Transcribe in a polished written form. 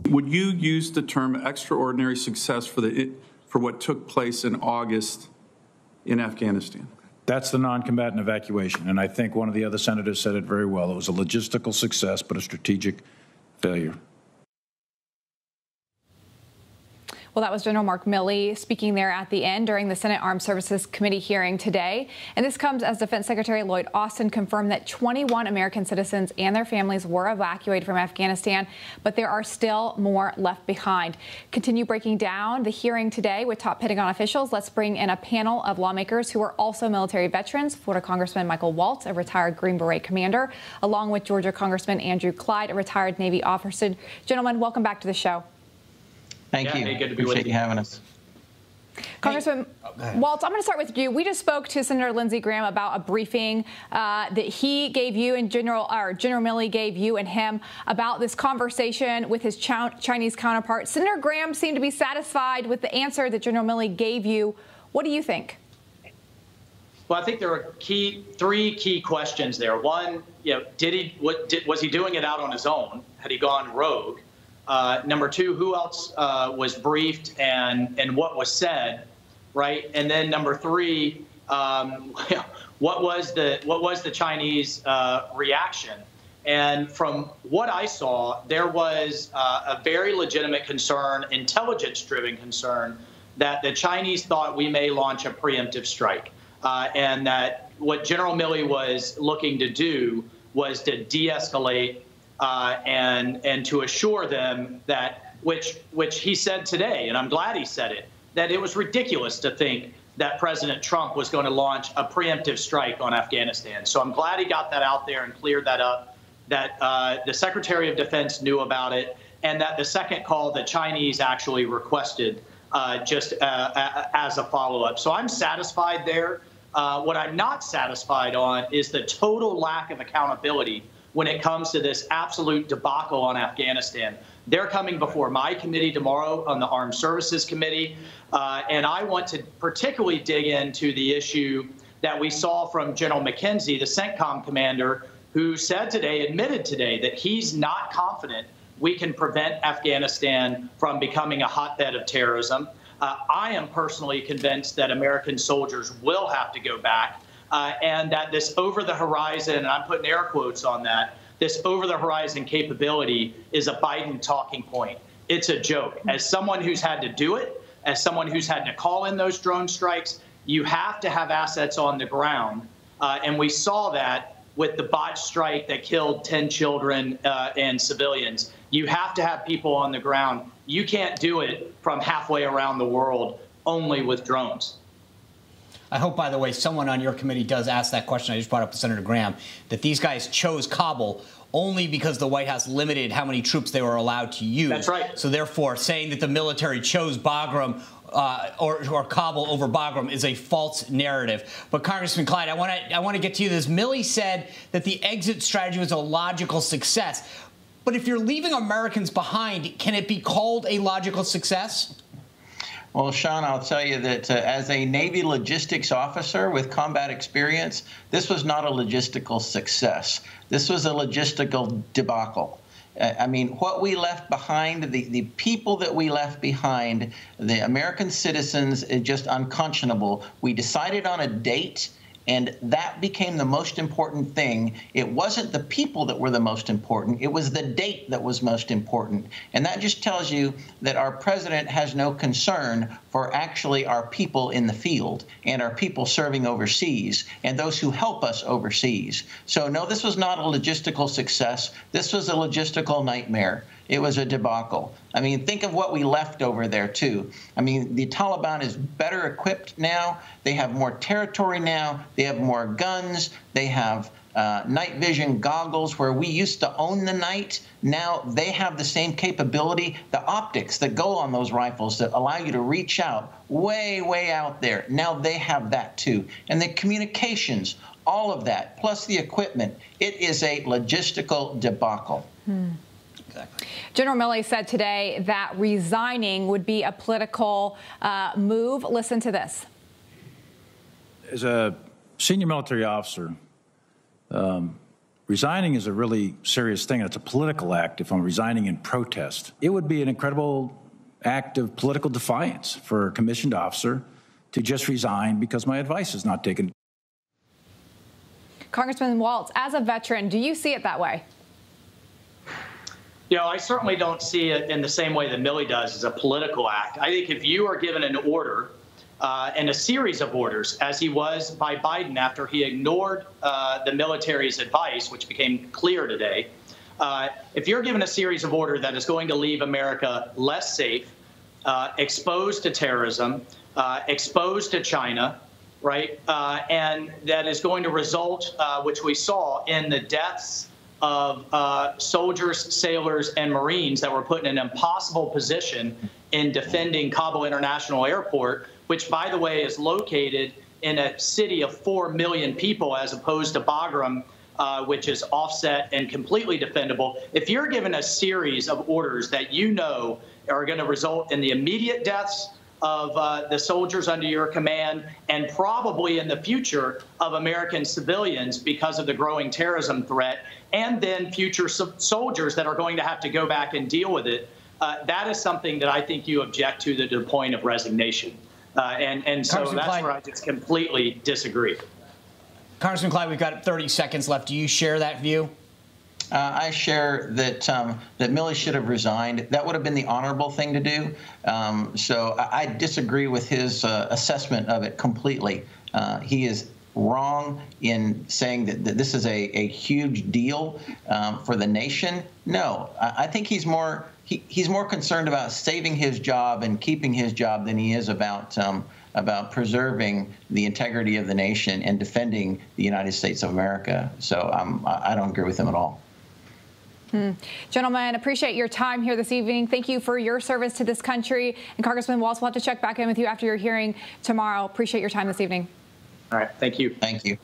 Would you use the term extraordinary success for what took place in August in Afghanistan? That's the non-combatant evacuation, and I think one of the other senators said it very well. It was a logistical success, but a strategic failure. Well, that was General Mark Milley speaking there at the end during the Senate Armed Services Committee hearing today. And this comes as Defense Secretary Lloyd Austin confirmed that 21 American citizens and their families were evacuated from Afghanistan, but there are still more left behind. Continue breaking down the hearing today with top Pentagon officials. Let's bring in a panel of lawmakers who are also military veterans. Florida Congressman Michael Waltz, a retired Green Beret commander, along with Georgia Congressman Andrew Clyde, a retired Navy officer. Gentlemen, welcome back to the show. Thank you. Hey, good to be Appreciate you having us. Congressman Waltz, I'm going to start with you. We just spoke to Senator Lindsey Graham about a briefing that he gave you and General Milley gave you and him about this conversation with his Chinese counterpart. Senator Graham seemed to be satisfied with the answer that General Milley gave you. What do you think? Well, I think there are three key questions there. One, was he doing it out on his own? Had he gone rogue? Number two, who else was briefed and what was said, right? And then number three, what was the Chinese reaction? And from what I saw, there was a very legitimate concern, intelligence-driven concern, that the Chinese thought we may launch a preemptive strike, and that what General Milley was looking to do was to de-escalate and to assure them that, which he said today, and I'm glad he said it, that it was ridiculous to think that President Trump was going to launch a preemptive strike on Afghanistan. So I'm glad he got that out there and cleared that up, that the Secretary of Defense knew about it, and that the second call, the Chinese actually requested just as a follow-up. So I'm satisfied there. What I'm not satisfied on is the total lack of accountability when it comes to this absolute debacle on Afghanistan. They're coming before my committee tomorrow on the Armed Services Committee, and I want to particularly dig into the issue that we saw from General McKenzie, the CENTCOM commander, who admitted today that he's not confident we can prevent Afghanistan from becoming a hotbed of terrorism. I am personally convinced that American soldiers will have to go back. And that this over-the-horizon, and I'm putting air quotes on that, this over-the-horizon capability is a Biden talking point. It's a joke. As someone who's had to do it, as someone who's had to call in those drone strikes, you have to have assets on the ground. And we saw that with the botched strike that killed 10 children and civilians. You have to have people on the ground. You can't do it from halfway around the world only with drones. I hope, by the way, someone on your committee does ask that question I just brought up to Senator Graham, that these guys chose Kabul only because the White House limited how many troops they were allowed to use. That's right. So therefore, saying that the military chose Bagram or Kabul over Bagram is a false narrative. But Congressman Clyde, I want to get to you. This Milley said that the exit strategy was a logical success. But if you're leaving Americans behind, can it be called a logical success? Well, Sean, I'll tell you that as a Navy logistics officer with combat experience, this was not a logistical success. This was a logistical debacle. I mean, what we left behind, the people that we left behind, the American citizens, is just unconscionable. We decided on a date, and that became the most important thing. It wasn't the people that were the most important. It was the date that was most important. And that just tells you that our president has no concern for actually our people in the field and our people serving overseas and those who help us overseas. So, no, this was not a logistical success. This was a logistical nightmare. It was a debacle. I mean, think of what we left over there, too. I mean, the Taliban is better equipped now. They have more territory now. They have more guns. They have night vision goggles where we used to own the night. Now they have the same capability. The optics that go on those rifles that allow you to reach out way, way out there. Now they have that, too. And the communications, all of that, plus the equipment. It is a logistical debacle. Exactly. General Milley said today that resigning would be a political move. Listen to this. As a senior military officer, resigning is a really serious thing. It's a political act if I'm resigning in protest. It would be an incredible act of political defiance for a commissioned officer to just resign because my advice is not taken. Congressman Waltz, as a veteran, do you see it that way? You know, I certainly don't see it in the same way that Milley does as a political act. I think if you are given an order and a series of orders, as he was by Biden after he ignored the military's advice, which became clear today, if you're given a series of orders that is going to leave America less safe, exposed to terrorism, exposed to China, right, and that is going to result, which we saw, in the deaths of soldiers, sailors, and Marines that were put in an impossible position in defending Kabul International Airport, which, by the way, is located in a city of 4 million people as opposed to Bagram, which is offset and completely defendable. If you're given a series of orders that you know are going to result in the immediate deaths of the soldiers under your command and probably in the future of American civilians because of the growing terrorism threat, and then future soldiers that are going to have to go back and deal with it, that is something that I think you object to the point of resignation. And so that's Clyde, where I just completely disagree. Congressman Clyde, we've got 30 seconds left. Do you share that view? I share that that Milley should have resigned. That would have been the honorable thing to do. So I disagree with his assessment of it completely. He is wrong in saying that this is a huge deal for the nation. No, I think he's more concerned about saving his job and keeping his job than he is about preserving the integrity of the nation and defending the United States of America. So I don't agree with him at all. Gentlemen, appreciate your time here this evening. Thank you for your service to this country. And Congressman Waltz, we'll have to check back in with you after your hearing tomorrow. Appreciate your time this evening. All right. Thank you. Thank you.